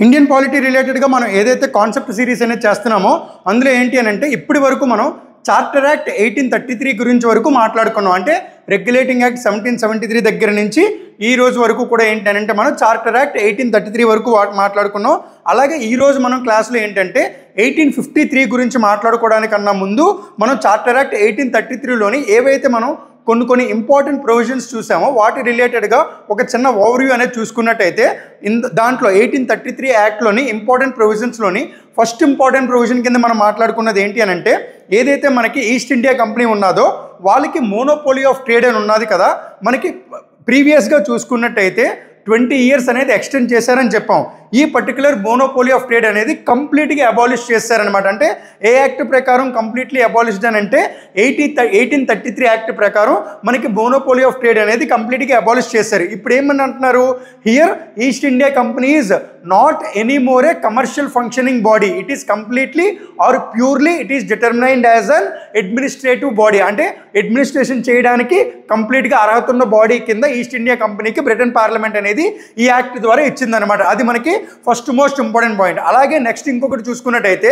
Indian polity రిలేటెడ్గా మనం ఏదైతే కాన్సెప్ట్ సిరీస్ అనేది చేస్తున్నామో అందులో ఏంటి అని అంటే ఇప్పటి వరకు మనం చార్టర్ యాక్ట్ 1833 గురించి వరకు మాట్లాడుకున్నాం. అంటే రెగ్యులేటింగ్ యాక్ట్ 1773 దగ్గర నుంచి ఈ రోజు వరకు కూడా ఏంటి అని అంటే మనం చార్టర్ యాక్ట్ 1833 వరకు మాట్లాడుకున్నాం. అలాగే ఈరోజు మనం క్లాస్లో ఏంటంటే 1853 గురించి మాట్లాడుకోవడానికన్నా ముందు మనం చార్టర్ యాక్ట్ 1833లోని ఏవైతే మనం కొన్ని ఇంపార్టెంట్ ప్రొవిజన్స్ చూసామో వాటి రిలేటెడ్గా ఒక చిన్న ఓవర్వ్యూ అనేది చూసుకున్నట్టయితే దాంట్లో 1833 యాక్ట్లోని ఇంపార్టెంట్ ప్రొవిజన్స్లోని ఫస్ట్ ఇంపార్టెంట్ ప్రొవిజన్ కింద మనం మాట్లాడుకున్నది ఏంటి అని అంటే ఏదైతే మనకి ఈస్ట్ ఇండియా కంపెనీ ఉన్నదో వాళ్ళకి మోనోపోలీ ఆఫ్ ట్రేడ్ అని ఉన్నది కదా. మనకి ప్రీవియస్గా చూసుకున్నట్టయితే 20 years అనేది ఎక్స్టెండ్ చేశారని చెప్పాం. ఈ పర్టికులర్ మోనోపోలీ ఆఫ్ ట్రేడ్ అనేది కంప్లీట్గా అబాలిష్ చేశారనమాట. అంటే ఏ యాక్ట్ ప్రకారం కంప్లీట్లీ అబాలిష్డ్ అని అంటే 1833 యాక్ట్ ప్రకారం మనకి మోనోపోలీ ఆఫ్ ట్రేడ్ అనేది కంప్లీట్గా అబాలిష్ చేశారు. ఇప్పుడు ఏమని అంటున్నారు, here East India company is not any more a commercial functioning body, it is completely or purely it is determined as an administrative body. అంటే అడ్మినిస్ట్రేషన్ చేయడానికి కంప్లీట్గా అర్హత ఉన్న బాడీ కింద ఈస్ట్ ఇండియా కంపెనీకి బ్రిటన్ పార్లమెంట్ అనేది ఈ యాక్ట్ ద్వారా ఇచ్చిందనమాట. అది మనకి ఫస్ట్ మోస్ట్ ఇంపార్టెంట్ పాయింట్. అలాగే నెక్స్ట్ ఇంకొకటి చూసుకున్నట్టయితే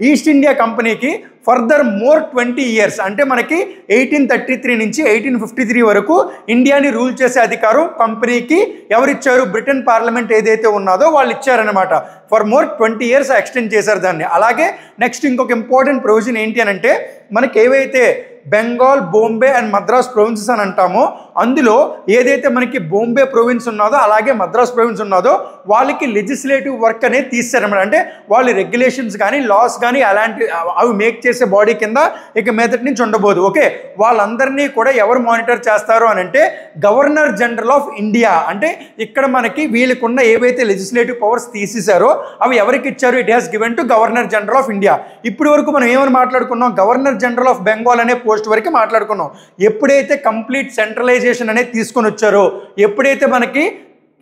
ఈస్ట్ ఇండియా కంపెనీకి ఫర్దర్ మోర్ 20 years అంటే మనకి 1833 నుంచి 1853 వరకు ఇండియాని రూల్ చేసే అధికారం కంపెనీకి ఎవరిచ్చారు, బ్రిటన్ పార్లమెంట్ ఏదైతే ఉన్నదో వాళ్ళు ఇచ్చారనమాట. ఫర్ మోర్ 20 years ఎక్స్టెండ్ చేశారు దాన్ని. అలాగే నెక్స్ట్ ఇంకొక ఇంపార్టెంట్ ప్రొవిజన్ ఏంటి అని అంటే మనకి ఏవైతే బెంగాల్, బాంబే అండ్ మద్రాస్ ప్రొవిన్సెస్ అని అంటామో అందులో ఏదైతే మనకి బాంబే ప్రొవిన్స్ ఉన్నదో అలాగే మద్రాస్ ప్రొవిన్స్ ఉన్నదో వాళ్ళకి లెజిస్లేటివ్ వర్క్ అనేది తీస్తారన్నమాట. అంటే వాళ్ళు రెగ్యులేషన్స్ కానీ లాస్ కానీ అలాంటి అవి మేక్ చేసే బాడీ కింద ఇక మీదటి నుంచి ఉండబోదు. ఓకే, వాళ్ళందరినీ కూడా ఎవరు మానిటర్ చేస్తారు అని అంటే గవర్నర్ జనరల్ ఆఫ్ ఇండియా. అంటే ఇక్కడ మనకి వీళ్ళకున్న ఏవైతే లెజిస్లేటివ్ పవర్స్ తీసేశారో అవి ఎవరికి ఇచ్చారు, it has given to governor general of India. ఇప్పటి వరకు మనం ఏమని మాట్లాడుకున్నాం, గవర్నర్ జనరల్ ఆఫ్ బెంగాల్ అనే పోస్ట్ వరకు మాట్లాడుకున్నాం. ఎప్పుడైతే కంప్లీట్ సెంట్రలైజేషన్ అనేది తీసుకొని వచ్చారో, ఎప్పుడైతే మనకి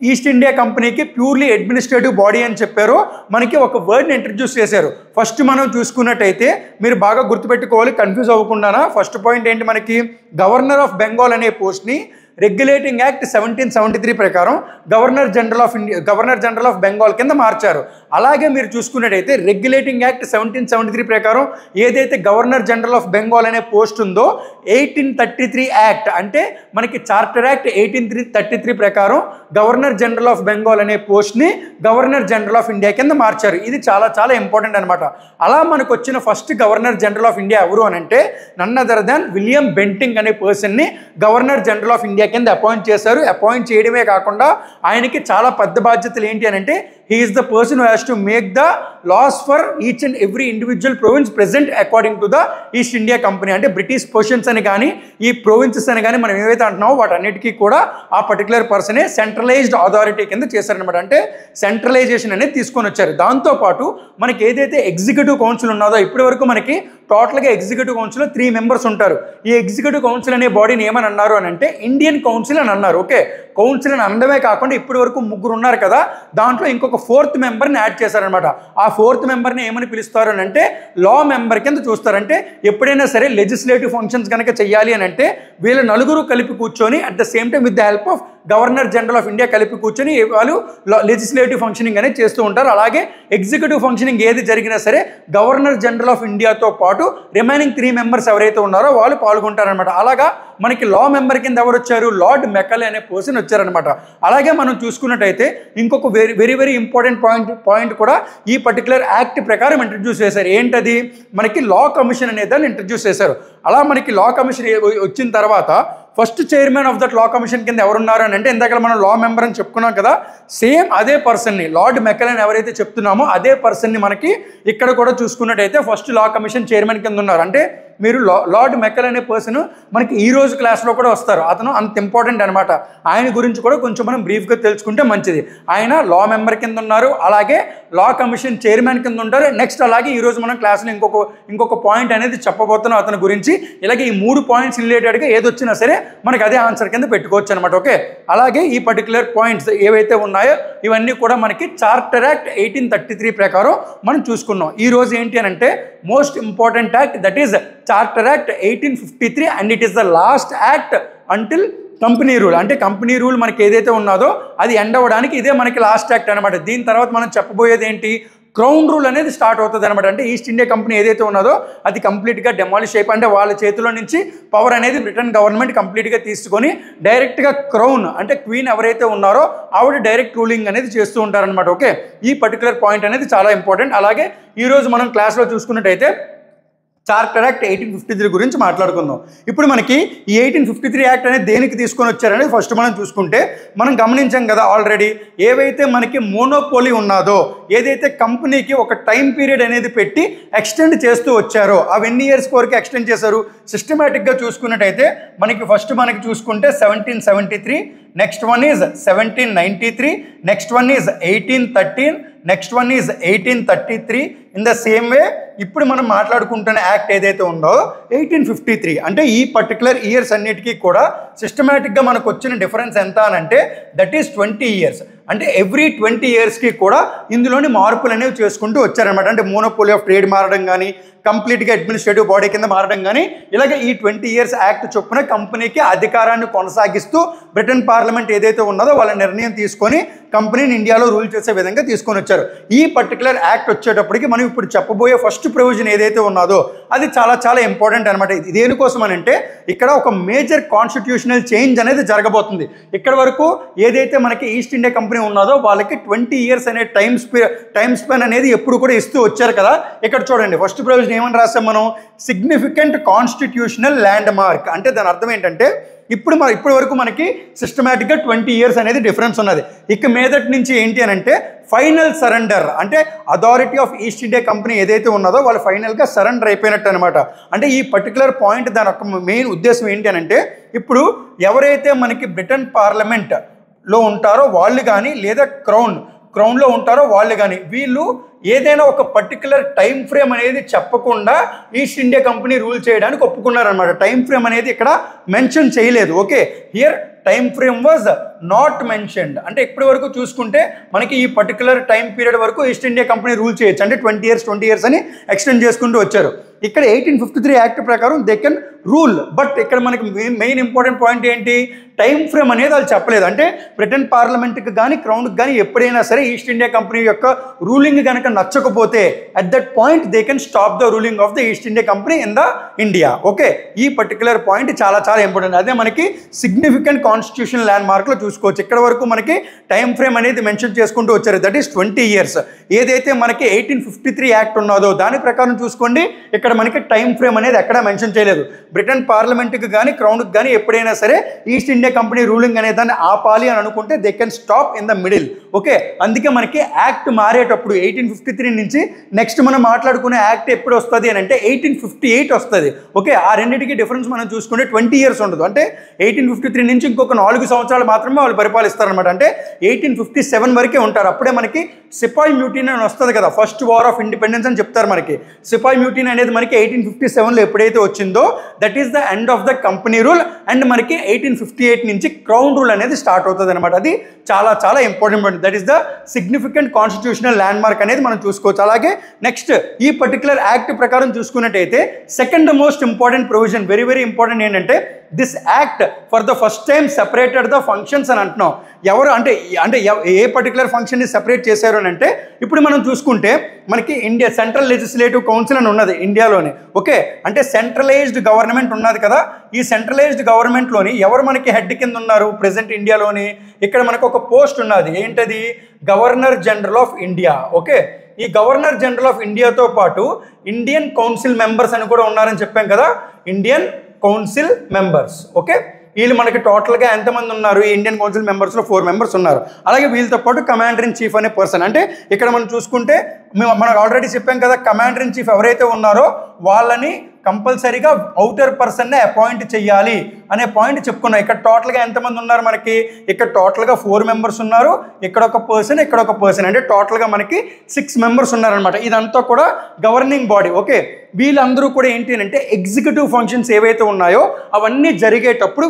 ఈస్ట్ ఇండియా కంపెనీకి ప్యూర్లీ అడ్మినిస్ట్రేటివ్ బాడీ అని చెప్పారో మనకి ఒక వర్డ్ని ఇంట్రడ్యూస్ చేశారు. ఫస్ట్ మనం చూసుకున్నట్టయితే మీరు బాగా గుర్తుపెట్టుకోవాలి, కన్ఫ్యూజ్ అవ్వకుండానా. ఫస్ట్ పాయింట్ ఏంటి, మనకి గవర్నర్ ఆఫ్ బెంగాల్ అనే పోస్ట్ని రెగ్యులేటింగ్ యాక్ట్ 1773 ప్రకారం గవర్నర్ జనరల్ ఆఫ్ బెంగాల్ కింద మార్చారు. అలాగే మీరు చూసుకున్నట్టయితే రెగ్యులేటింగ్ యాక్ట్ 1773 ప్రకారం ఏదైతే గవర్నర్ జనరల్ ఆఫ్ బెంగాల్ అనే పోస్ట్ ఉందో 1833 యాక్ట్ అంటే మనకి చార్టర్ యాక్ట్ 1833 ప్రకారం గవర్నర్ జనరల్ ఆఫ్ బెంగాల్ అనే పోస్ట్ని గవర్నర్ జనరల్ ఆఫ్ ఇండియా కింద మార్చారు. ఇది చాలా చాలా ఇంపార్టెంట్ అనమాట. అలా మనకు వచ్చిన first governor general of India ఎవరు అని అంటే none other than William Bentinck అనే పర్సన్ని గవర్నర్ జనరల్ ఆఫ్ ఇండియా కింద అపాయింట్ చేశారు. అపాయింట్ చేయడమే కాకుండా ఆయనకి చాలా పెద్ద బాధ్యతలు ఏంటి అని అంటే he is the person who has to make the laws for each and every individual province present according to the East India Company. అంటే బ్రిటిష్ పొజిషన్స్ అని కానీ ఈ ప్రొవిన్సెస్ అని కానీ మనం ఏవైతే అంటున్నామో వాటన్నిటికీ కూడా ఆ పర్టికులర్ పర్సనే సెంట్రలైజ్డ్ అథారిటీ కింద చేశారనమాట. అంటే సెంట్రలైజేషన్ అనేది తీసుకొని వచ్చారు. దాంతోపాటు మనకి ఏదైతే ఎగ్జిక్యూటివ్ కౌన్సిల్ ఉన్నదో ఇప్పటి వరకు మనకి టోటల్గా ఎగ్జిక్యూటివ్ కౌన్సిల్లో 3 members ఉంటారు. ఈ ఎగ్జిక్యూటివ్ కౌన్సిల్ అనే బాడీని ఏమని అన్నారు అని అంటే ఇండియన్ కౌన్సిల్ అని అన్నారు. ఓకే, కౌన్సిల్ అని అనడమే కాకుండా ఇప్పటి వరకు 3 ఉన్నారు కదా, దాంట్లో ఇంకొక 4th memberని యాడ్ చేశారనమాట. ఆ 4th memberని ఏమని పిలుస్తారు అని అంటే లా మెంబర్ కింద చూస్తారంటే ఎప్పుడైనా సరే లెజిస్లేటివ్ ఫంక్షన్స్ కనుక చెయ్యాలి అని అంటే వీళ్ళ నలుగురు కలిపి కూర్చొని at the same time with the help of governor general of India కలిపి కూర్చొని వాళ్ళు లెజిస్లేటివ్ ఫంక్షనింగ్ అనేది చేస్తూ ఉంటారు. అలాగే ఎగ్జిక్యూటివ్ ఫంక్షనింగ్ ఏది జరిగినా సరే గవర్నర్ జనరల్ ఆఫ్ ఇండియాతో పాటు రిమైనింగ్ 3 members ఎవరైతే ఉన్నారో వాళ్ళు పాల్గొంటారనమాట. అలాగా మనకి లా మెంబర్ కింద ఎవరు వచ్చారు, లార్డ్ మెకలే అనే పర్సన్ వచ్చారనమాట. అలాగే మనం చూసుకున్నట్టయితే ఇంకొక వెరీ వెరీ ఇంపార్టెంట్ పాయింట్ కూడా ఈ పర్టికులర్ యాక్ట్ ప్రకారం ఇంట్రడ్యూస్ చేశారు. ఏంటది, మనకి లా కమిషన్ అనే దాన్ని ఇంట్రడ్యూస్ చేశారు. అలా మనకి లా కమిషన్ వచ్చిన తర్వాత first chairman of that law commission కింద ఎవరున్నారు అని అంటే ఇందాక మనం లా మెంబర్ అని చెప్పుకున్నాం కదా, సేమ్ అదే పర్సన్ని లార్డ్ మెకలే ఎవరైతే చెప్తున్నామో అదే పర్సన్ని మనకి ఇక్కడ కూడా చూసుకున్నట్టయితే ఫస్ట్ లా కమిషన్ చైర్మన్ కింద ఉన్నారు. అంటే మీరు లార్డ్ మెకలే అనే పర్సన్ మనకి ఈ రోజు క్లాస్లో కూడా వస్తారు. అతను అంత ఇంపార్టెంట్ అనమాట. ఆయన గురించి కూడా కొంచెం మనం బ్రీఫ్గా తెలుసుకుంటే మంచిది. ఆయన లా మెంబర్ కింద ఉన్నారు, అలాగే లా కమిషన్ చైర్మన్ కింద ఉంటారు. నెక్స్ట్ అలాగే ఈరోజు మనం క్లాస్లో ఇంకొక పాయింట్ అనేది చెప్పబోతున్నాం అతని గురించి. ఇలాగే ఈ 3 points రిలేటెడ్గా ఏదొచ్చినా సరే మనకి అదే ఆన్సర్ కింద పెట్టుకోవచ్చు అనమాట. ఓకే, అలాగే ఈ పర్టికులర్ పాయింట్స్ ఏవైతే ఉన్నాయో ఇవన్నీ కూడా మనకి చార్టర్ యాక్ట్ 1833 ప్రకారం మనం చూసుకున్నాం. ఈ రోజు ఏంటి అని అంటే most important act, that is charter act 1853 and it is the last act until company rule. అంటే కంపెనీ రూల్ మనకి ఏదైతే ఉన్నదో అది ఎండ్ అవ్వడానికి ఇదే మనకి లాస్ట్ యాక్ట్ అనమాట. దీని తర్వాత మనం చెప్పబోయేది ఏంటి, క్రౌన్ రూల్ అనేది స్టార్ట్ అవుతుంది అనమాట. అంటే ఈస్ట్ ఇండియా కంపెనీ ఏదైతే ఉన్నదో అది కంప్లీట్గా డెమాలిష్ అయిపోయి, అంటే వాళ్ళ చేతిలో నుంచి పవర్ అనేది బ్రిటన్ గవర్నమెంట్ కంప్లీట్గా తీసుకొని డైరెక్ట్గా క్రౌన్ అంటే క్వీన్ ఎవరైతే ఉన్నారో ఆవిడ డైరెక్ట్ రూలింగ్ అనేది చేస్తూ ఉంటారనమాట. ఓకే, ఈ పర్టికులర్ పాయింట్ అనేది చాలా ఇంపార్టెంట్. అలాగే ఈరోజు మనం క్లాస్లో చూసుకున్నట్టయితే చార్టర్ యాక్ట్ 1853 గురించి మాట్లాడుకుందాం. ఇప్పుడు మనకి ఈ 1853 యాక్ట్ అనేది దేనికి తీసుకొని వచ్చారనేది ఫస్ట్ మనం చూసుకుంటే, మనం గమనించాం కదా ఆల్రెడీ, ఏవైతే మనకి మోనోపోలీ ఉన్నదో, ఏదైతే కంపెనీకి ఒక టైం పీరియడ్ అనేది పెట్టి ఎక్స్టెండ్ చేస్తూ వచ్చారో అవి ఎన్ని ఇయర్స్ వరకు ఎక్స్టెండ్ చేశారు సిస్టమేటిక్గా చూసుకున్నట్టయితే మనకి ఫస్ట్ మనకి చూసుకుంటే 1773, next one is 1793, next one is 1813, next one is 1833. In the same way ఇప్పుడు మనం మాట్లాడుకుంటున్న యాక్ట్ ఏదైతే ఉందో 1853, అంటే ఈ పర్టికులర్ ఇయర్స్ అన్నిటికీ కూడా సిస్టమేటిక్గా మనకు వచ్చిన డిఫరెన్స్ ఎంత అని అంటే దట్ ఈస్ 20 ఇయర్స్. అంటే ఎవ్రీ 20 ఇయర్స్కి కూడా ఇందులోని మార్పులు అనేవి చేసుకుంటూ వచ్చారనమాట. అంటే మోనోపోలీ ఆఫ్ ట్రేడ్ మారడం కానీ, కంప్లీట్గా అడ్మినిస్ట్రేటివ్ బాడీ కింద మారడం కానీ, ఇలాగ ఈ 20 ఇయర్స్ యాక్ట్ చొప్పున కంపెనీకి అధికారాన్ని కొనసాగిస్తూ బ్రిటన్ పార్లమెంట్ ఏదైతే ఉన్నదో వాళ్ళ నిర్ణయం తీసుకొని కంపెనీని ఇండియాలో రూల్ చేసే విధంగా తీసుకొని వచ్చారు. ఈ పర్టికులర్ యాక్ట్ వచ్చేటప్పటికి మనం ఇప్పుడు చెప్పబోయే ఫస్ట్ ప్రొవిజన్ ఏదైతే ఉన్నదో అది చాలా చాలా ఇంపార్టెంట్ అనమాట. ఇది దేనికోసం అని అంటే ఇక్కడ ఒక మేజర్ కాన్స్టిట్యూషనల్ చేంజ్ అనేది జరగబోతుంది. ఇక్కడ వరకు ఏదైతే మనకి ఈస్ట్ ఇండియా కంపెనీ ఉన్నదో వాళ్ళకి 20 ఇయర్స్ అనే టైం స్పెన్ అనేది ఎప్పుడు కూడా ఇస్తూ వచ్చారు కదా. ఇక్కడ చూడండి ఫస్ట్ ప్రొవిజన్ ఏమని రాసాం మనం, సిగ్నిఫికెంట్ కాన్స్టిట్యూషనల్ ల్యాండ్ మార్క్. అంటే దాని అర్థం ఏంటంటే ఇప్పుడు వరకు మనకి సిస్టమేటిక్గా 20 ఇయర్స్ అనేది డిఫరెన్స్ ఉన్నది. ఇక మీదటి నుంచి ఏంటి అని అంటే ఫైనల్ సరెండర్, అంటే authority of east India company ఏదైతే ఉన్నదో వాళ్ళు ఫైనల్గా సరెండర్ అయిపోయినట్టు అనమాట. అంటే ఈ పర్టికులర్ పాయింట్ దాని యొక్క మెయిన్ ఉద్దేశం ఏంటి అని అంటే ఇప్పుడు ఎవరైతే మనకి బ్రిటన్ పార్లమెంట్లో ఉంటారో వాళ్ళు కానీ లేదా క్రౌన్లో ఉంటారో వాళ్ళు కానీ వీళ్ళు ఏదైనా ఒక పర్టికులర్ టైం ఫ్రేమ్ అనేది చెప్పకుండా ఈస్ట్ ఇండియా కంపెనీ రూల్ చేయడానికి ఒప్పుకున్నారనమాట. టైం ఫ్రేమ్ అనేది ఇక్కడ మెన్షన్ చేయలేదు. Okay, here time frame was not mentioned. అంటే ఇప్పటి వరకు చూసుకుంటే మనకి ఈ పర్టికులర్ టైం పీరియడ్ వరకు ఈస్ట్ ఇండియా కంపెనీ రూల్ చేయొచ్చు, అంటే 20 ఇయర్స్ అని ఎక్స్టెండ్ చేసుకుంటూ వచ్చారు. ఇక్కడ 1853 యాక్ట్ ప్రకారం దే కెన్ రూల్. బట్ ఇక్కడ మనకి మెయిన్ ఇంపార్టెంట్ పాయింట్ ఏంటి, టైం ఫ్రేమ్ అనేది వాళ్ళు చెప్పలేదు. అంటే బ్రిటన్ పార్లమెంట్కి కానీ క్రౌన్కి కానీ ఎప్పుడైనా సరే ఈస్ట్ ఇండియా కంపెనీ యొక్క రూలింగ్ కనుక నచ్చకపోతే at that point they can stop the ruling of the east India company in the India. Okay, ఈ పర్టికులర్ పాయింట్ చాలా చాలా ఇంపార్టెంట్. అదే మనకి సిగ్నిఫికెంట్ కాన్స్టిట్యూషన్ ల్యాండ్ మార్క్లో చూసుకోవచ్చు. ఇక్కడ వరకు మనకి టైం ఫ్రేమ్ అనేది మెన్షన్ చేసుకుంటూ వచ్చారు, దట్ ఈస్ 20 ఇయర్స్. ఏదైతే మనకి 1853 యాక్ట్ ఉన్నదో దాని ప్రకారం చూసుకోండి, ఇక్కడ మనకి టైం ఫ్రేమ్ అనేది ఎక్కడా మెన్షన్ చేయలేదు. బ్రిటన్ పార్లమెంట్కి కానీ క్రౌన్కి కానీ ఎప్పుడైనా సరే ఈస్ట్ ఇండియా కంపెనీ రూలింగ్ అనే దాన్ని ఆపాలి అని అనుకుంటే they can stop in the middle. Okay, అందుకే మనకి యాక్ట్ మారేటప్పుడు 1853 నుంచి నెక్స్ట్ మనం మాట్లాడుకునే యాక్ట్ ఎప్పుడు వస్తుంది అని అంటే 1858 వస్తుంది. ఓకే, ఆ రెండింటికి డిఫరెన్స్ మనం చూసుకుంటే 20 ఇయర్స్ ఉండదు. అంటే 1853 నుంచి ఇంకొక 4 సంవత్సరాలు మాత్రమే వాళ్ళు పరిపాలిస్తారనమాట. అంటే 1857 వరకే ఉంటారు. అప్పుడే మనకి సిపాయి మ్యూటిన్ అని వస్తుంది కదా, ఫస్ట్ వార్ ఆఫ్ ఇండిపెండెన్స్ అని చెప్తారు మనకి. సిపాయి మ్యూటిన్ అనేది మనకి 1857లో ఎప్పుడైతే వచ్చిందో that is the end of the company rule. And మనకి 1858 నుంచి క్రౌన్ రూల్ అనేది స్టార్ట్ అవుతుంది అనమాట. అది చాలా చాలా important. That is the significant constitutional land mark అనేది మనం చూసుకోవచ్చు. అలాగే నెక్స్ట్ ఈ పర్టికులర్ యాక్ట్ ప్రకారం చూసుకున్నట్టయితే second most important provision, very very important ఏంటంటే this act for the first time separated the functions అని అంటున్నాం. ఎవరు అంటే ఏ పర్టికులర్ ఫంక్షన్ని సెపరేట్ చేశారు అని అంటే ఇప్పుడు మనం చూసుకుంటే మనకి ఇండియా సెంట్రల్ లెజిస్లేటివ్ కౌన్సిల్ అని ఉన్నది ఇండియాలోనే. ఓకే, అంటే సెంట్రలైజ్డ్ గవర్నమెంట్ ఉన్నది కదా, ఈ సెంట్రలైజ్డ్ గవర్నమెంట్లోని ఎవరు మనకి హెడ్ కింద ఉన్నారు ప్రెసెంట్ ఇండియాలోని, ఇక్కడ మనకు ఒక పోస్ట్ ఉన్నది, ఏంటది, governor general of India. Okay, ఈ గవర్నర్ జనరల్ ఆఫ్ ఇండియాతో పాటు ఇండియన్ కౌన్సిల్ మెంబర్స్ అని కూడా ఉన్నారని చెప్పాం కదా, ఇండియన్ కౌన్సిల్ మెంబర్స్. ఓకే, వీళ్ళు మనకి టోటల్గా ఎంతమంది ఉన్నారు, ఈ ఇండియన్ కౌన్సిల్ మెంబర్స్లో 4 మెంబర్స్ ఉన్నారు. అలాగే వీళ్ళతో పాటు కమాండర్ ఇన్ చీఫ్ అనే పర్సన్. అంటే ఇక్కడ మనం చూసుకుంటే మనం ఆల్రెడీ చెప్పాం కదా, కమాండర్ ఇన్ చీఫ్ ఎవరైతే ఉన్నారో వాళ్ళని కంపల్సరీగా అవుటర్ పర్సన్నే అపాయింట్ చేయాలి అనే పాయింట్ చెప్పుకున్నాం. ఇక్కడ టోటల్గా ఎంతమంది ఉన్నారు మనకి, ఇక్కడ టోటల్గా 4 మెంబర్స్ ఉన్నారు, ఇక్కడ ఒక పర్సన్, ఇక్కడ ఒక పర్సన్, అంటే టోటల్గా మనకి 6 మెంబర్స్ ఉన్నారనమాట. ఇదంతా కూడా గవర్నింగ్ బాడీ. ఓకే, వీళ్ళందరూ కూడా ఏంటి అంటే ఎగ్జిక్యూటివ్ ఫంక్షన్స్ ఏవైతే ఉన్నాయో అవన్నీ జరిగేటప్పుడు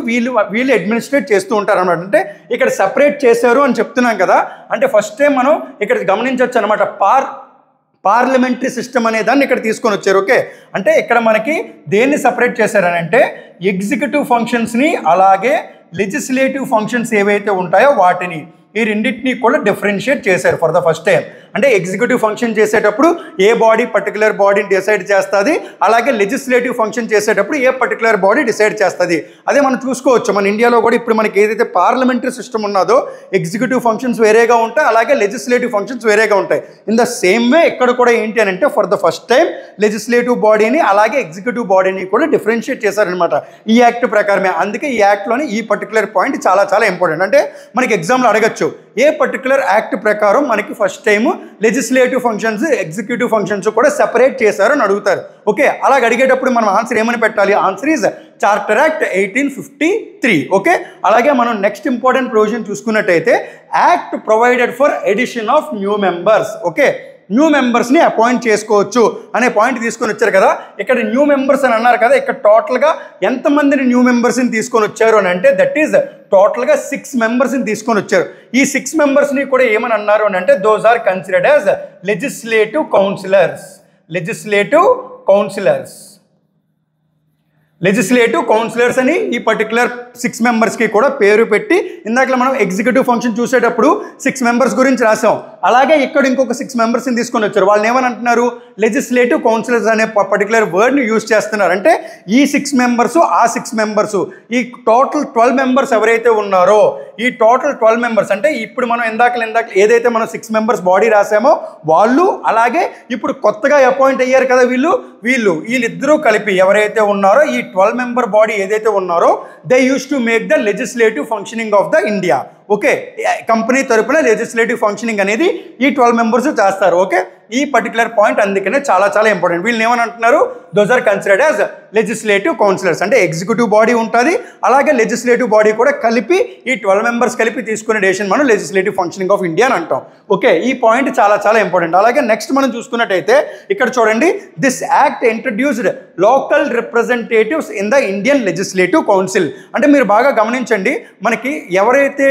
వీళ్ళు అడ్మినిస్ట్రేట్ చేస్తూ ఉంటారు అనమాట. అంటే ఇక్కడ సెపరేట్ చేశారు అని చెప్తున్నాం కదా, అంటే ఫస్ట్ టైం మనం ఇక్కడ గమనించవచ్చు అనమాట, పార్లమెంటరీ సిస్టమ్ అనే దాన్ని ఇక్కడ తీసుకొని వచ్చారు. ఓకే, అంటే ఇక్కడ మనకి దేన్ని సపరేట్ చేశారని అంటే ఎగ్జిక్యూటివ్ ఫంక్షన్స్ని అలాగే లెజిస్లేటివ్ ఫంక్షన్స్ ఏవైతే ఉంటాయో వాటిని ఈ రెండింటినీ కూడా డిఫరెన్షియేట్ చేశారు ఫర్ ద ఫస్ట్ టైం. అంటే ఎగ్జిక్యూటివ్ ఫంక్షన్ చేసేటప్పుడు ఏ బాడీ పర్టికులర్ బాడీని డిసైడ్ చేస్తుంది, అలాగే లెజిస్లేటివ్ ఫంక్షన్ చేసేటప్పుడు ఏ పర్టికులర్ బాడీ డిసైడ్ చేస్తుంది. అదే మనం చూసుకోవచ్చు మన ఇండియాలో కూడా ఇప్పుడు మనకి ఏదైతే పార్లమెంటరీ సిస్టమ్ ఉన్నదో ఎగ్జిక్యూటివ్ ఫంక్షన్స్ వేరేగా ఉంటాయి, అలాగే లెజిస్లేటివ్ ఫంక్షన్స్ వేరేగా ఉంటాయి. ఇన్ ద సేమ్ వే ఇక్కడ కూడా ఏంటి అని అంటే for the first time legislative బాడీని అలాగే ఎగ్జిక్యూటివ్ బాడీని కూడా డిఫరెన్షియేట్ చేశారనమాట ఈ యాక్ట్ ప్రకారమే. అందుకే ఈ యాక్ట్లోని ఈ పర్టికులర్ పాయింట్ చాలా చాలా ఇంపార్టెంట్. అంటే మనకి ఎగ్జామ్లో అడగచ్చు ఏ పర్టికులర్ యాక్ట్ ప్రకారం మనకి first time legislative functions executive functions కూడా సెపరేట్ చేశారు అని అడుగుతారు. ఓకే, అలాగ అడిగేటప్పుడు మనం ఆన్సర్ ఏమని పెట్టాలి? Answer is charter act 1853. Okay, అలాగే మనం నెక్స్ట్ ఇంపార్టెంట్ ప్రొవిజన్ చూసుకున్నట్టయితే act provided for addition of new members. Okay, new మెంబర్స్ని అపాయింట్ చేసుకోవచ్చు అనే పాయింట్ తీసుకొని వచ్చారు కదా. ఇక్కడ న్యూ మెంబర్స్ అని అన్నారు కదా, ఇక్కడ టోటల్గా ఎంతమందిని న్యూ మెంబర్స్ని తీసుకొని వచ్చారు అని అంటే దట్ ఈజ్ టోటల్గా 6 మెంబర్స్ని తీసుకొని వచ్చారు. ఈ 6 మెంబర్స్ని కూడా ఏమని అన్నారు అని అంటే those are considered as legislative councillors. Legislative councillors అని ఈ పర్టికులర్ 6 మెంబర్స్కి కూడా పేరు పెట్టి ఇందాక మనం ఎగ్జిక్యూటివ్ ఫంక్షన్ చూసేటప్పుడు 6 మెంబర్స్ గురించి రాసాం. అలాగే ఇక్కడ ఇంకొక 6 మెంబర్స్ని తీసుకొని వచ్చారు. వాళ్ళని ఏమని అంటున్నారు? లెజిస్లేటివ్ కౌన్సిలర్స్ అనే పర్టికులర్ వర్డ్ని యూజ్ చేస్తున్నారు. అంటే ఈ 6 మెంబర్స్ ఆ 6 మెంబర్స్ ఈ టోటల్ 12 మెంబర్స్ ఎవరైతే ఉన్నారో ఈ టోటల్ 12 మెంబర్స్ అంటే ఇప్పుడు మనం ఇందాక ఏదైతే మనం 6 మెంబర్స్ బాడీ రాసామో వాళ్ళు, అలాగే ఇప్పుడు కొత్తగా అపాయింట్ అయ్యారు కదా వీళ్ళిద్దరూ కలిపి ఎవరైతే ఉన్నారో ఈ 12 మెంబర్ బాడీ ఏదైతే ఉన్నారో they use to make the legislative functioning of the India. Okay, company తరపున లెజిస్లేటివ్ ఫంక్షనింగ్ అనేది ఈ 12 మెంబర్స్ చేస్తారు. ఓకే, ఈ పర్టికులర్ పాయింట్ అందుకనే చాలా చాలా ఇంపార్టెంట్. వీళ్ళని ఏమని అంటున్నారు? Those are considered as legislative councillors. అంటే ఎగ్జిక్యూటివ్ బాడీ ఉంటుంది, అలాగే లెజిస్లేటివ్ బాడీ కూడా కలిపి ఈ 12 మెంబర్స్ కలిపి తీసుకునే డెసిషన్ మనం లెజిస్లేటివ్ ఫంక్షనింగ్ ఆఫ్ ఇండియా అని అంటాం. ఓకే, ఈ పాయింట్ చాలా చాలా ఇంపార్టెంట్. అలాగే నెక్స్ట్ మనం చూసుకున్నట్టయితే ఇక్కడ చూడండి, this act introduced local representatives in the Indian legislative council. అంటే మీరు బాగా గమనించండి, మనకి ఎవరైతే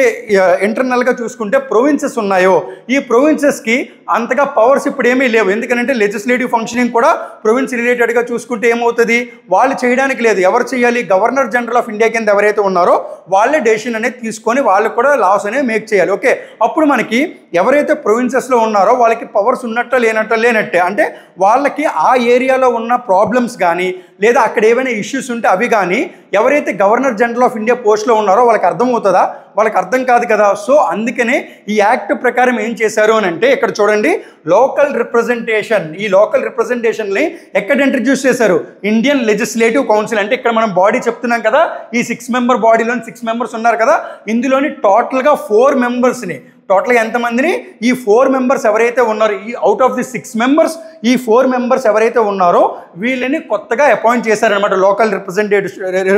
ఇంటర్నల్గా చూసుకుంటే ప్రొవిన్సెస్ ఉన్నాయో ఈ ప్రొవిన్సెస్కి అంతగా పవర్స్ ఇప్పుడు ఏమీ లేవు. ఎందుకంటే లెజిస్లేటివ్ ఫంక్షనింగ్ కూడా ప్రొవిన్స్ రిలేటెడ్గా చూసుకుంటే ఏమవుతుంది, వాళ్ళు చేయడానికి లేదు. ఎవరు చేయాలి? గవర్నర్ జనరల్ ఆఫ్ ఇండియా కింద ఎవరైతే ఉన్నారో వాళ్ళే డెసిషన్ అనేది తీసుకొని వాళ్ళు కూడా లాస్ అనేవి మేక్ చేయాలి. ఓకే, అప్పుడు మనకి ఎవరైతే ప్రొవిన్సెస్లో ఉన్నారో వాళ్ళకి పవర్స్ లేనట్టే. అంటే వాళ్ళకి ఆ ఏరియాలో ఉన్న ప్రాబ్లమ్స్ కానీ లేదా అక్కడ ఏమైనా ఇష్యూస్ ఉంటే అవి కానీ ఎవరైతే గవర్నర్ జనరల్ ఆఫ్ ఇండియా పోస్ట్లో ఉన్నారో వాళ్ళకి అర్థమవుతుందా? వాళ్ళకి అర్థం కాదు కదా. సో అందుకనే ఈ యాక్ట్ ప్రకారం ఏం చేశారు అని అంటే ఇక్కడ చూడండి, లోకల్ రిప్రజెంటేషన్, ఈ లోకల్ రిప్రజెంటేషన్ని ఎక్కడ ఇంట్రడ్యూస్ చేశారు? Indian legislative council. అంటే ఇక్కడ మనం బాడీ చెప్తున్నాం కదా, ఈ 6 మెంబర్ బాడీలోని 6 మెంబర్స్ ఉన్నారు కదా, ఇందులోని టోటల్గా 4 మెంబర్స్ని టోటల్గా ఎంతమందిని? ఈ 4 మెంబర్స్ ఎవరైతే ఉన్నారో ఈ అవుట్ ఆఫ్ ది 6 మెంబర్స్ ఈ 4 మెంబర్స్ ఎవరైతే ఉన్నారో వీళ్ళని కొత్తగా అపాయింట్ చేశారనమాట లోకల్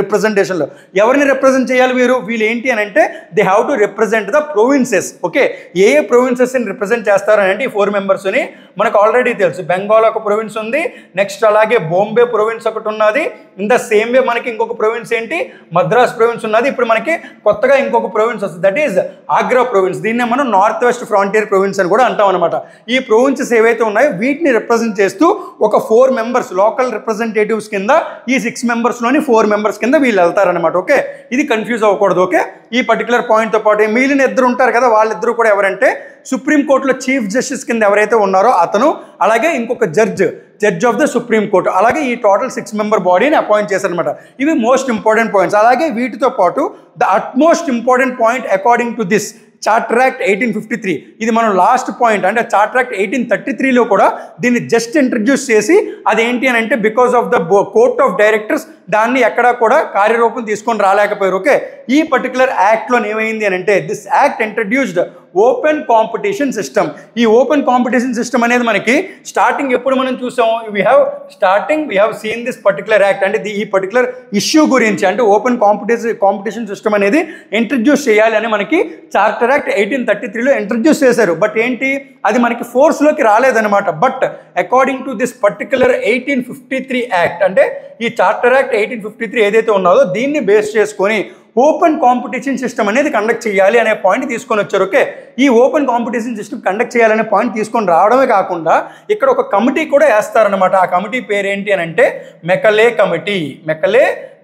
రిప్రజెంటేషన్లో. ఎవరిని రిప్రజెంట్ చేయాలి వీళ్ళు ఏంటి అని అంటే they have to represent the provinces. Okay, ఏ ప్రొవిన్సెస్ని రిప్రజెంట్ చేస్తారని అంటే ఈ 4 మెంబర్స్ని మనకు ఆల్రెడీ తెలుసు, బెంగాల్ ఒక ప్రొవిన్స్ ఉంది, నెక్స్ట్ అలాగే బాంబే ప్రొవిన్స్ ఒకటి ఉన్నది. ఇన్ ద సేమ్ వే మనకి ఇంకొక ప్రొవిన్స్ ఏంటి? మద్రాస్ ప్రొవిన్స్ ఉన్నది. ఇప్పుడు మనకి కొత్తగా ఇంకొక ప్రొవిన్స్ వస్తుంది, దట్ ఈజ్ ఆగ్రా ప్రొవిన్స్. దీన్నే మనం నార్త్ వెస్ట్ ఫ్రాంటియర్ ప్రొవిన్స్ అని కూడా అంటాం అనమాట. ఈ ప్రొవిన్సెస్ ఏవైతే ఉన్నాయో వీటిని రిప్రజెంట్ చేస్తూ ఒక 4 మెంబర్స్ లోకల్ రిప్రజెంటేటివ్స్ కింద ఈ 6 మెంబర్స్లోని 4 మెంబర్స్ కింద వీళ్ళు వెళ్తారనమాట. ఓకే, ఇది కన్ఫ్యూజ్ అవ్వకూడదు. ఓకే, ఈ పర్టికులర్ పాయింట్తో పాటు మిగిలిన 2 ఉంటారు కదా, వాళ్ళిద్దరూ కూడా ఎవరంటే సుప్రీంకోర్టులో చీఫ్ జస్టిస్ కింద ఎవరైతే ఉన్నారో అతను, అలాగే ఇంకొక judge of the supreme court, అలాగే ఈ టోటల్ 6 మెంబర్ బాడీని అపాయింట్ చేశారనమాట. ఇవి మోస్ట్ ఇంపార్టెంట్ పాయింట్స్. అలాగే వీటితో పాటు the utmost important point according to this charter act 1853, ఇది మనం లాస్ట్ పాయింట్. అంటే చార్టర్ యాక్ట్ 1833లో కూడా దీన్ని జస్ట్ ఇంట్రడ్యూస్ చేసి అదేంటి అని అంటే because of the court of directors దాన్ని ఎక్కడా కూడా కార్యరూపం తీసుకొని రాలేకపోయారు. ఓకే, ఈ పర్టికులర్ యాక్ట్లో ఏమైంది అని అంటే this act introduced open competition system. ఈ ఓపెన్ కాంపిటీషన్ సిస్టమ్ అనేది మనకి స్టార్టింగ్ ఎప్పుడు మనం చూసాం? We have seen this particular act. అంటే ఈ పర్టికులర్ ఇష్యూ గురించి అంటే ఓపెన్ కాంపిటీషన్ సిస్టమ్ అనేది ఇంట్రడ్యూస్ చేయాలి అని మనకి చార్టర్ యాక్ట్ 1833లో ఇంట్రడ్యూస్ చేశారు. బట్ ఏంటి, అది మనకి ఫోర్స్లోకి రాలేదన్నమాట. But according to this particular 1853 act, అంటే ఈ చార్టర్ యాక్ట్ 1853 ఏదైతే ఉన్నదో దీన్ని బేస్ చేసుకొని ఓపెన్ కాంపిటీషన్ సిస్టమ్ అనేది కండక్ట్ చేయాలి అనే పాయింట్ తీసుకొని వచ్చారు. ఓకే, ఈ ఓపెన్ కాంపిటీషన్ సిస్టమ్ కండక్ట్ చేయాలనే పాయింట్ తీసుకొని రావడమే కాకుండా ఇక్కడ ఒక కమిటీ కూడా వేస్తారనమాట. ఆ కమిటీ పేరు ఏంటి అని అంటే మెకలే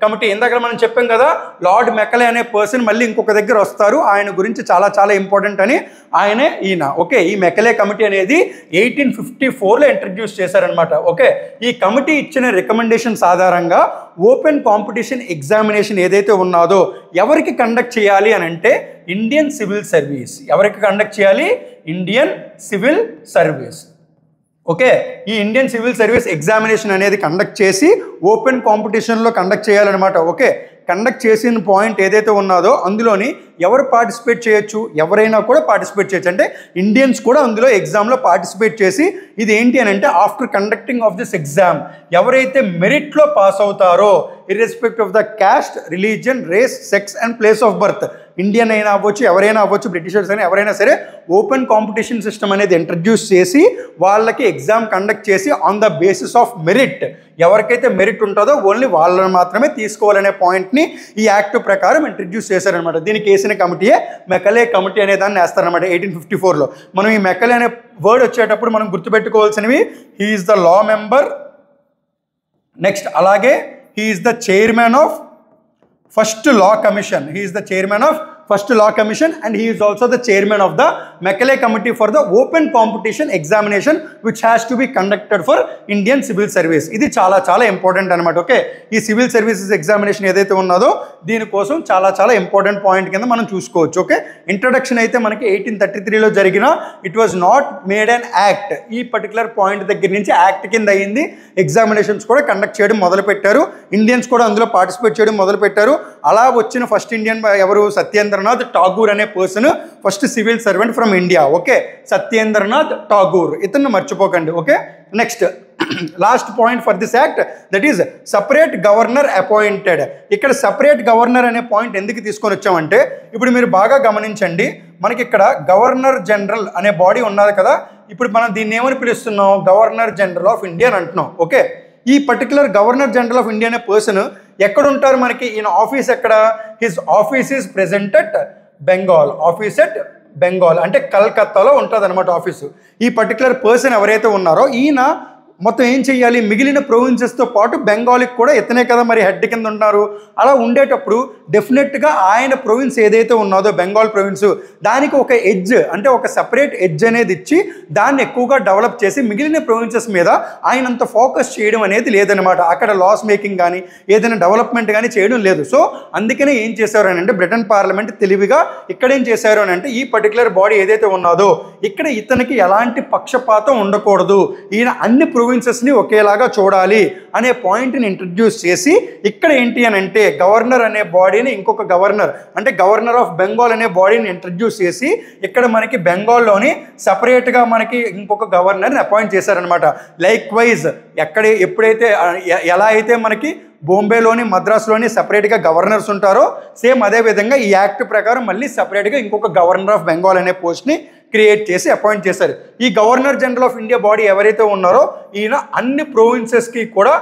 కమిటీ. ఇందాక మనం చెప్పాం కదా, లార్డ్ మెకలే అనే పర్సన్ మళ్ళీ ఇంకొక దగ్గర వస్తారు, ఆయన గురించి చాలా చాలా ఇంపార్టెంట్ అని. ఆయనే ఈయన. ఓకే, ఈ మెకలే కమిటీ అనేది 1854లో ఇంట్రడ్యూస్ చేశారనమాట. ఓకే, ఈ కమిటీ ఇచ్చిన రికమెండేషన్స్ ఆధారంగా ఓపెన్ కాంపిటీషన్ ఎగ్జామినేషన్ ఏదైతే ఉన్నదో ఎవరికి కండక్ట్ చేయాలి అని అంటే ఇండియన్ సివిల్ సర్వీస్. ఎవరికి కండక్ట్ చేయాలి? Indian civil service. ఓకే, ఈ ఇండియన్ సివిల్ సర్వీస్ ఎగ్జామినేషన్ అనేది కండక్ట్ చేసి ఓపెన్ కాంపిటీషన్లో కండక్ట్ చేయాలన్నమాట. ఓకే, కండక్ట్ చేసిన పాయింట్ ఏదైతే ఉన్నదో అందులోని ఎవరు పార్టిసిపేట్ చేయొచ్చు? ఎవరైనా కూడా పార్టిసిపేట్ చేయొచ్చు. అంటే ఇండియన్స్ కూడా అందులో ఎగ్జామ్లో పార్టిసిపేట్ చేసి, ఇది ఏంటి అని అంటే after conducting of this exam ఎవరైతే మెరిట్లో పాస్ అవుతారో irrespective of the caste, religion, race, sex and place of birth, Indian అయినా అవ్వచ్చు, ఎవరైనా అవ్వచ్చు, బ్రిటిషర్స్ అయినా ఎవరైనా సరే, ఓపెన్ కాంపిటీషన్ సిస్టమ్ అనేది ఇంట్రడ్యూస్ చేసి వాళ్ళకి ఎగ్జామ్ కండక్ట్ చేసి on the basis of merit, ఎవరికైతే మెరిట్ ఉంటుందో ఓన్లీ వాళ్ళని మాత్రమే తీసుకోవాలనే పాయింట్ని ఈ యాక్ట్ ప్రకారం ఇంట్రడ్యూస్ చేశారనమాట. దీనికి వేసిన కమిటీయే మెకలే కమిటీ అనే దాన్ని వేస్తారనమాట 1854లో. మనం ఈ మెకలే అనే వర్డ్ వచ్చేటప్పుడు మనం గుర్తుపెట్టుకోవాల్సినవి, he is the law member, next అలాగే he is the chairman of first law commission, he is the chairman of first law commission and he is also the chairman of the Macaulay committee for the open competition examination which has to be conducted for Indian civil service. ఇది చాలా చాలా important అనమాట. Okay, ఈ civil services examination ఏదైతే ఉన్నదో దీనికోసం చాలా చాలా ఇంపార్టెంట్ పాయింట్ కింద మనం చూసుకోవచ్చు. ఓకే, ఇంట్రడక్షన్ అయితే మనకి 1833లో జరిగిన, it was not made an act. ఈ పర్టికులర్ పాయింట్ దగ్గర నుంచి యాక్ట్ కింద అయ్యింది. ఎగ్జామినేషన్స్ కూడా కండక్ట్ చేయడం మొదలుపెట్టారు, ఇండియన్స్ కూడా అందులో పార్టిసిపేట్ చేయడం మొదలుపెట్టారు. అలా వచ్చిన ఫస్ట్ ఇండియన్ ఎవరు? సత్యేంద్రనాథ్ ఠాగూర్ అనే person, first civil servant from India. Okay, Satyendranath Tagore, ఇతన్ని మర్చిపోకండి. Okay, next last point for this act, that is separate governor appointed. ఇక్కడ సపరేట్ గవర్నర్ అనే పాయింట్ ఎందుకు తీసుకొని వచ్చామంటే, ఇప్పుడు మీరు బాగా గమనించండి, మనకి ఇక్కడ గవర్నర్ జనరల్ అనే బాడీ ఉన్నది కదా, ఇప్పుడు మనం దీన్ని ఏమని పిలుస్తున్నాం? గవర్నర్ జనరల్ ఆఫ్ ఇండియా అని అంటున్నాం. ఓకే, ఈ particular governor general of India అనే పర్సన్ ఎక్కడ ఉంటారు? మనకి ఈయన ఆఫీస్ ఎక్కడ? His office is present at Bengal. Office at Bengal అంటే కలకత్తాలో ఉంటుంది అనమాట ఆఫీసు. ఈ పర్టికులర్ పర్సన్ ఎవరైతే ఉన్నారో ఈయన మొత్తం ఏం చేయాలి? మిగిలిన ప్రొవిన్సెస్తో పాటు బెంగాల్కి కూడా ఇతనే కదా మరి హెడ్ కింద ఉంటారు. అలా ఉండేటప్పుడు డెఫినెట్గా ఆయన ప్రొవిన్స్ ఏదైతే ఉన్నదో బెంగాల్ ప్రొవిన్స్, దానికి ఒక ఎడ్జ్ అంటే ఒక సపరేట్ ఎడ్జ్ అనేది ఇచ్చి దాన్ని ఎక్కువగా డెవలప్ చేసి మిగిలిన ప్రొవిన్సెస్ మీద ఆయనంత ఫోకస్ చేయడం అనేది లేదనమాట. అక్కడ లాస్ మేకింగ్ కానీ ఏదైనా డెవలప్మెంట్ కానీ చేయడం లేదు. సో అందుకనే ఏం చేశారు అని అంటే బ్రిటన్ పార్లమెంట్ తెలివిగా ఇక్కడ ఏం చేశారు అని అంటే ఈ పర్టికులర్ బాడీ ఏదైతే ఉన్నదో ఇక్కడ ఇతనికి ఎలాంటి పక్షపాతం ఉండకూడదు, ఈయన అన్ని ప్రొవిన్సెస్ని ఒకేలాగా చూడాలి అనే పాయింట్ని ఇంట్రడ్యూస్ చేసి ఇక్కడ ఏంటి అని అంటే గవర్నర్ అనే బాడీని ఇంకొక గవర్నర్ అంటే గవర్నర్ ఆఫ్ బెంగాల్ అనే బాడీని ఇంట్రడ్యూస్ చేసి ఇక్కడ మనకి బెంగాల్లోని సపరేట్గా మనకి ఇంకొక గవర్నర్ని అపాయింట్ చేశారనమాట. లైక్ వైజ్ ఎప్పుడైతే ఎలా అయితే మనకి బాంబేలోని మద్రాసులోని సపరేట్గా గవర్నర్స్ ఉంటారో సేమ్ అదేవిధంగా ఈ యాక్ట్ ప్రకారం మళ్ళీ సపరేట్గా ఇంకొక గవర్నర్ ఆఫ్ బెంగాల్ అనే పోస్ట్ని క్రియేట్ చేసి అపాయింట్ చేశారు. ఈ governor general of India body ఎవరైతే ఉన్నారో ఈయన అన్ని ప్రొవిన్సెస్కి కూడా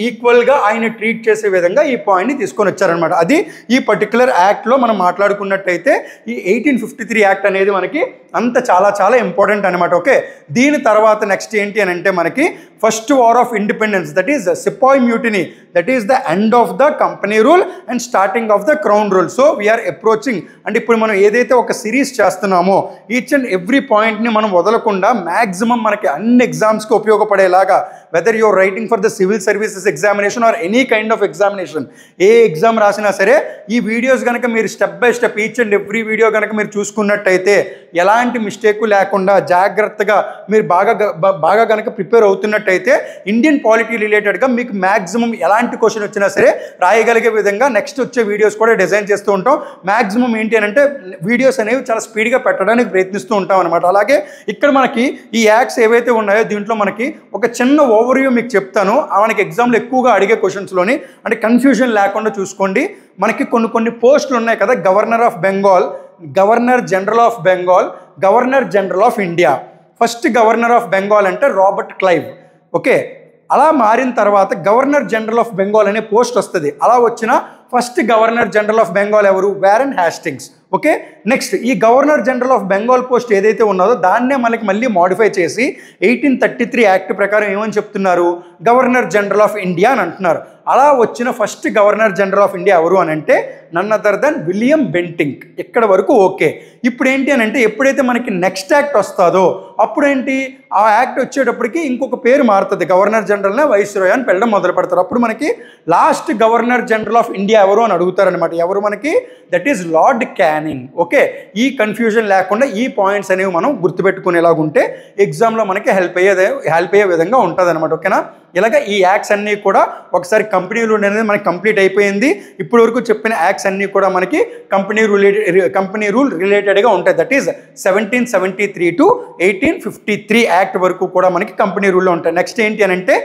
ఈక్వల్గా ఆయన ట్రీట్ చేసే విధంగా ఈ పాయింట్ని తీసుకొని వచ్చారనమాట. అది ఈ పర్టికులర్ యాక్ట్లో మనం మాట్లాడుకున్నట్టయితే ఈ 1853 యాక్ట్ అనేది మనకి అంత చాలా చాలా ఇంపార్టెంట్ అనమాట. ఓకే, దీని తర్వాత నెక్స్ట్ ఏంటి అని అంటే మనకి first war of independence, that is sepoy mutiny, that is the end of the company rule and starting of the crown rule. So we are approaching అంటే ఇప్పుడు మనం ఏదైతే ఒక సిరీస్ చేస్తున్నామో ఈచ్ అండ్ ఎవ్రీ పాయింట్ని మనం వదలకుండా మ్యాక్సిమం మనకి అన్ని ఎగ్జామ్స్కి ఉపయోగపడేలాగా whether you're writing for the civil services examination or any kind of examination, ఏ ఎగ్జామ్ రాసినా సరే ఈ వీడియోస్ కనుక మీరు step by step each and every video కనుక మీరు చూసుకున్నట్టయితే ఎలాంటి మిస్టేక్ లేకుండా జాగ్రత్తగా మీరు బాగా కనుక ప్రిపేర్ అవుతున్నట్టయితే ఇండియన్ పాలిటీ రిలేటెడ్గా మీకు మ్యాక్సిమం ఎలాంటి క్వశ్చన్ వచ్చినా సరే రాయగలిగే విధంగా నెక్స్ట్ వచ్చే వీడియోస్ కూడా డిజైన్ చేస్తూ ఉంటాం. మ్యాక్సిమం ఏంటి అని అంటే వీడియోస్ అనేవి చాలా స్పీడ్గా పెట్టడానికి ప్రయత్నిస్తూ ఉంటాం అనమాట. అలాగే ఇక్కడ మనకి ఈ యాక్ట్స్ ఏవైతే ఉన్నాయో దీంట్లో మనకి ఒక చిన్న ఓవర్వ్యూ మీకు చెప్తాను. మనకి ఎగ్జామ్లో ఎక్కువగా అడిగే క్వశ్చన్స్లోని అంటే కన్ఫ్యూజన్ లేకుండా చూసుకోండి. మనకి కొన్ని పోస్టులు ఉన్నాయి కదా, governor of Bengal, governor general of Bengal, governor general of India. First governor of Bengal అంటే రాబర్ట్ క్లైవ్. ఓకే, అలా మారిన తర్వాత గవర్నర్ జనరల్ ఆఫ్ బెంగాల్ అనే పోస్ట్ వస్తుంది. అలా వచ్చిన first governor general of Bengal ఎవరు? Warren Hastings. ఓకే, నెక్స్ట్ ఈ governor general of Bengal post ఏదైతే ఉన్నదో దాన్నే మనకి మళ్ళీ మాడిఫై చేసి 1833 యాక్ట్ ప్రకారం ఏమని చెప్తున్నారు? గవర్నర్ జనరల్ ఆఫ్ ఇండియా అని అంటున్నారు. అలా వచ్చిన first governor general of India ఎవరు అని అంటే none other than William Bentinck. ఇక్కడ వరకు ఓకే. ఇప్పుడు ఏంటి అని అంటే ఎప్పుడైతే మనకి నెక్స్ట్ యాక్ట్ వస్తుందో అప్పుడేంటి ఆ యాక్ట్ వచ్చేటప్పటికి ఇంకొక పేరు మారుతుంది. గవర్నర్ జనరల్నే వైస్రాయ్ అని పిలవడం మొదలు పెడతారు. అప్పుడు మనకి last governor general of India ఎవరు అని అడుగుతారనమాట. ఎవరు మనకి? That is lord canning. Okay, ఈ కన్ఫ్యూజన్ లేకుండా ఈ పాయింట్స్ అనేవి మనం గుర్తుపెట్టుకునేలాగుంటే ఎగ్జామ్లో మనకి హెల్ప్ అయ్యే విధంగా ఉంటుంది అనమాట. ఓకేనా? ఇలాగ ఈ యాక్ట్స్ అన్నీ కూడా ఒకసారి కంపెనీ రూల్ అనేది మనకి కంప్లీట్ అయిపోయింది. ఇప్పటి వరకు చెప్పిన యాక్ట్స్ అన్నీ కూడా మనకి కంపెనీ రూల్ రిలేటెడ్గా ఉంటాయి. దట్ ఈజ్ 1773 to 1853 యాక్ట్ వరకు కూడా మనకి కంపెనీ రూల్లో ఉంటాయి. నెక్స్ట్ ఏంటి అని అంటే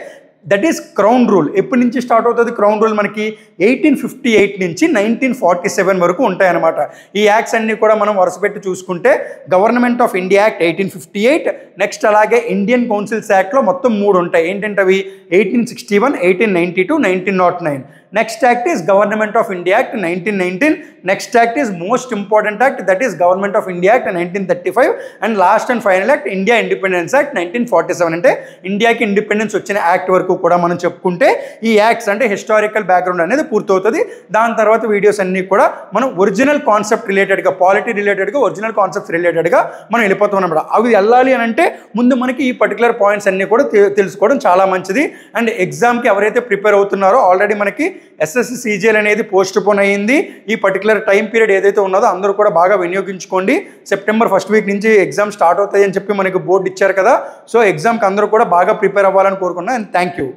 దట్ ఈస్ క్రౌన్ రూల్. ఎప్పటి నుంచి స్టార్ట్ అవుతుంది క్రౌన్ రూల్? మనకి 1858 నుంచి 1947 వరకు ఉంటాయన్నమాట. ఈ యాక్ట్స్ అన్నీ కూడా మనం వరుసపెట్టి చూసుకుంటే government of India act 1858, next అలాగే ఇండియన్ కౌన్సిల్స్ యాక్ట్లో మొత్తం 3 ఉంటాయి. ఏంటంటే అవి 1861, 1892, 1909. Next act is government of India act 1919. Next act is most important act, that is government of India act 1935. And last and final act India independence act 1947. అంటే ఇండియాకి independence వచ్చిన act వరకు కూడా మనం చెప్పుకుంటే ఈ యాక్ట్స్ అంటే హిస్టారికల్ బ్యాక్గ్రౌండ్ అనేది పూర్తవుతుంది. దాని తర్వాత వీడియోస్ అన్నీ కూడా మనం ఒరిజినల్ కాన్సెప్ట్ రిలేటెడ్గా, పాలిటీ రిలేటెడ్గా, ఒరిజినల్ కాన్సెప్ట్స్ రిలేటెడ్గా మనం వెళ్ళిపోతాం అన్నమాట. అవి వెళ్ళాలి అని అంటే ముందు మనకి ఈ పర్టికులర్ పాయింట్స్ అన్నీ కూడా తెలుసుకోవడం చాలా మంచిది. అండ్ ఎగ్జామ్కి ఎవరైతే ప్రిపేర్ అవుతున్నారో ఆల్రెడీ మనకి ఎస్ఎస్సి సీజీఎల్ అనేది పోస్ట్ పోన్ అయ్యింది. ఈ పర్టికులర్ టైం పీరియడ్ ఏదైతే ఉన్నదో అందరూ కూడా బాగా వినియోగించుకోండి. సెప్టెంబర్ 1st వీక్ నుంచి ఎగ్జామ్ స్టార్ట్ అవుతాయి అని చెప్పి మనకి బోర్డు ఇచ్చారు కదా. సో ఎగ్జామ్కి అందరూ కూడా బాగా ప్రిపేర్ అవ్వాలని కోరుకున్నాను. And thank you.